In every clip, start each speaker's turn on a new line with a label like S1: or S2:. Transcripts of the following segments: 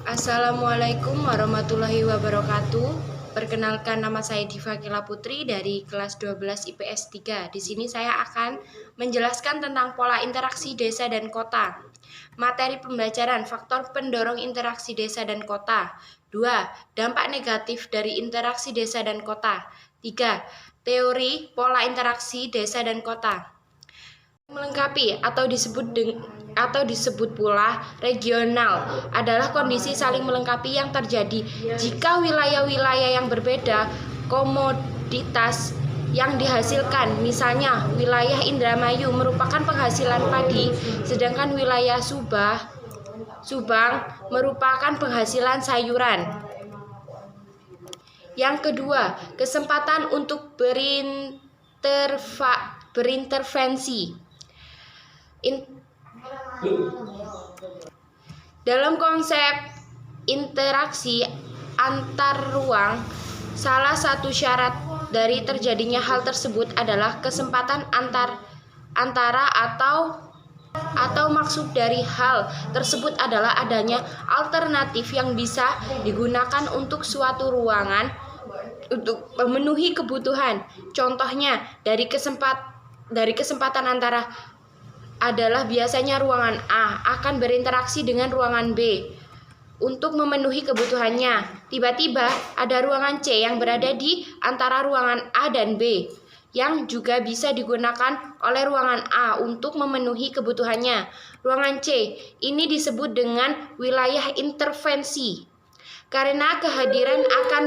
S1: Assalamualaikum warahmatullahi wabarakatuh. Perkenalkan, nama saya Diva Kila Putri dari kelas 12 IPS 3. Di sini saya akan menjelaskan tentang pola interaksi desa dan kota. Materi pembelajaran, faktor pendorong interaksi desa dan kota. 2. Dampak negatif dari interaksi desa dan kota. 3. Teori pola interaksi desa dan kota. Melengkapi atau disebut pula regional adalah kondisi saling melengkapi yang terjadi jika wilayah-wilayah yang berbeda komoditas yang dihasilkan. Misalnya, wilayah Indramayu merupakan penghasilan padi, sedangkan wilayah Subang merupakan penghasilan sayuran. Yang kedua, kesempatan untuk berintervensi. Dalam konsep interaksi antar ruang, salah satu syarat dari terjadinya hal tersebut adalah kesempatan antara atau maksud dari hal tersebut adalah adanya alternatif yang bisa digunakan untuk suatu ruangan untuk memenuhi kebutuhan. Contohnya, dari kesempatan antara adalah biasanya ruangan A akan berinteraksi dengan ruangan B untuk memenuhi kebutuhannya. Tiba-tiba ada ruangan C yang berada di antara ruangan A dan B yang juga bisa digunakan oleh ruangan A untuk memenuhi kebutuhannya. Ruangan C ini disebut dengan wilayah intervensi karena kehadiran akan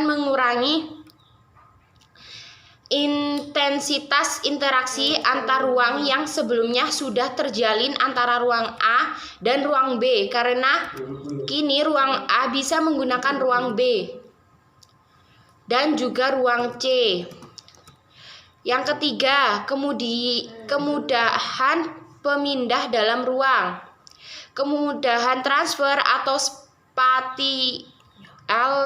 S1: mengurangi intensitas interaksi antar ruang yang sebelumnya sudah terjalin antara ruang A dan ruang B, karena kini ruang A bisa menggunakan ruang B dan juga ruang C. Yang ketiga, kemudahan pemindah dalam ruang. Kemudahan transfer atau spatial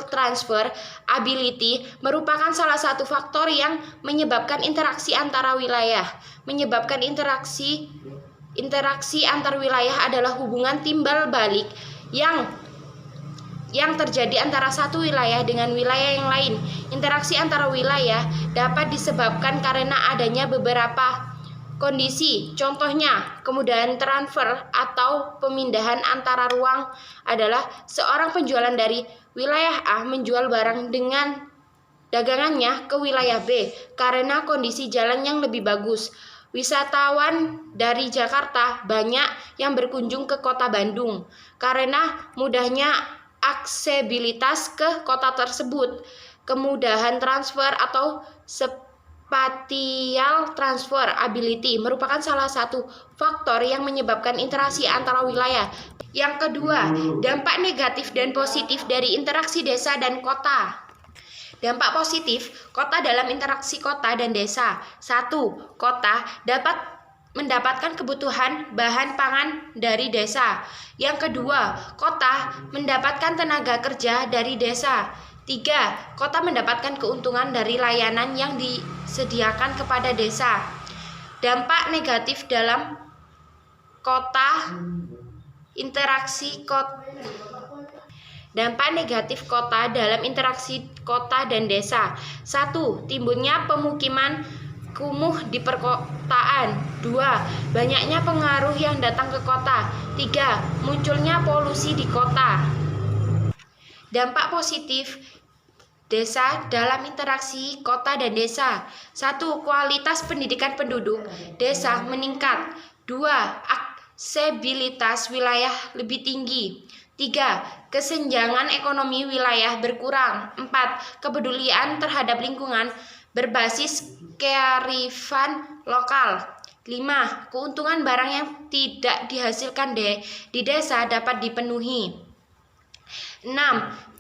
S1: transfer ability merupakan salah satu faktor yang menyebabkan interaksi antara wilayah. Menyebabkan interaksi antar wilayah adalah hubungan timbal balik yang terjadi antara satu wilayah dengan wilayah yang lain. Interaksi antara wilayah dapat disebabkan karena adanya beberapa kondisi. Contohnya, kemudahan transfer atau pemindahan antara ruang adalah seorang penjualan dari wilayah A menjual barang dengan dagangannya ke wilayah B karena kondisi jalan yang lebih bagus. Wisatawan dari Jakarta banyak yang berkunjung ke kota Bandung karena mudahnya aksesibilitas ke kota tersebut. Kemudahan transfer atau spatial transfer ability merupakan salah satu faktor yang menyebabkan interaksi antara wilayah. Yang kedua, dampak negatif dan positif dari interaksi desa dan kota. Dampak positif kota dalam interaksi kota dan desa. 1. Kota dapat mendapatkan kebutuhan bahan pangan dari desa. Yang kedua, kota mendapatkan tenaga kerja dari desa. 3. Kota mendapatkan keuntungan dari layanan yang disediakan kepada desa. Dampak negatif dalam kota interaksi kota. Dampak negatif kota dalam interaksi kota dan desa. 1. Timbulnya pemukiman kumuh di perkotaan. 2. Banyaknya pengaruh yang datang ke kota. 3. Munculnya polusi di kota. Dampak positif desa dalam interaksi kota dan desa. 1. Kualitas pendidikan penduduk desa meningkat. 2. Aksesibilitas wilayah lebih tinggi. 3. Kesenjangan ekonomi wilayah berkurang. 4. Kepedulian terhadap lingkungan berbasis kearifan lokal. 5. Keuntungan barang yang tidak dihasilkan di desa dapat dipenuhi. 6.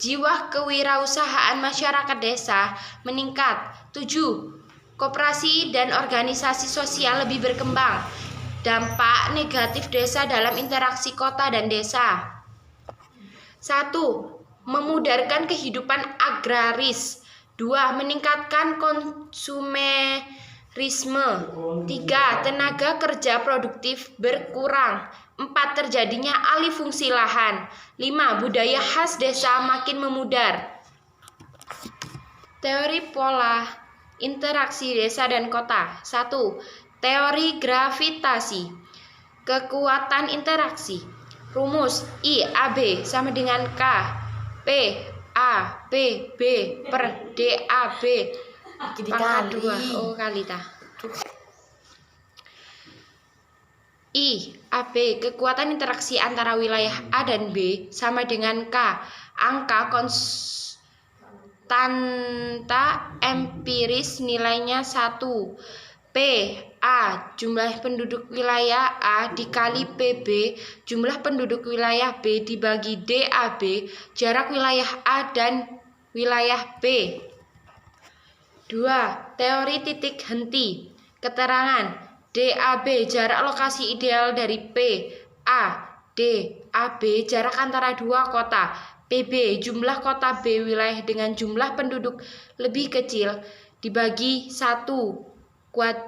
S1: Jiwa kewirausahaan masyarakat desa meningkat. 7. Koperasi dan organisasi sosial lebih berkembang. Dampak negatif desa dalam interaksi kota dan desa. 1. Memudarkan kehidupan agraris. 2. Meningkatkan 3. Tenaga kerja produktif berkurang. 4. Terjadinya alih fungsi lahan. 5. Budaya khas desa makin memudar. Teori pola interaksi desa dan kota. 1. Teori gravitasi. Kekuatan interaksi. Rumus I AB sama dengan K P A P B per DAB pangkat 2. Oh, kali ta. I AB, kekuatan interaksi antara wilayah A dan B sama dengan K, angka konstanta empiris nilainya 1. P A, jumlah penduduk wilayah A dikali PB, jumlah penduduk wilayah B dibagi DAB, jarak wilayah A dan wilayah B. 2. Teori titik henti. Keterangan DAB, jarak lokasi ideal dari P A. DAB, jarak antara dua kota. PB, jumlah kota B wilayah dengan jumlah penduduk lebih kecil dibagi 1 kuat.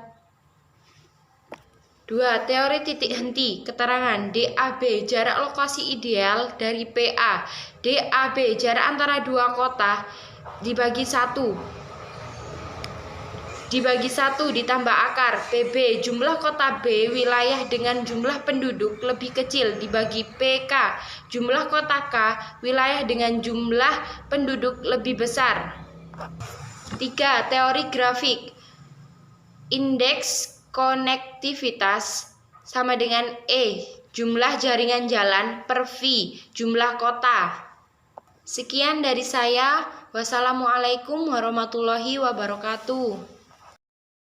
S1: 2. Teori titik henti. Keterangan DAB, jarak lokasi ideal dari PA. DAB, jarak antara dua kota dibagi 1 ditambah akar. PB, jumlah kota B wilayah dengan jumlah penduduk lebih kecil dibagi PK, jumlah kota K wilayah dengan jumlah penduduk lebih besar. 3. Teori grafik. Indeks konektivitas sama dengan E, jumlah jaringan jalan, per V, jumlah kota. Sekian dari saya. Wassalamualaikum warahmatullahi wabarakatuh.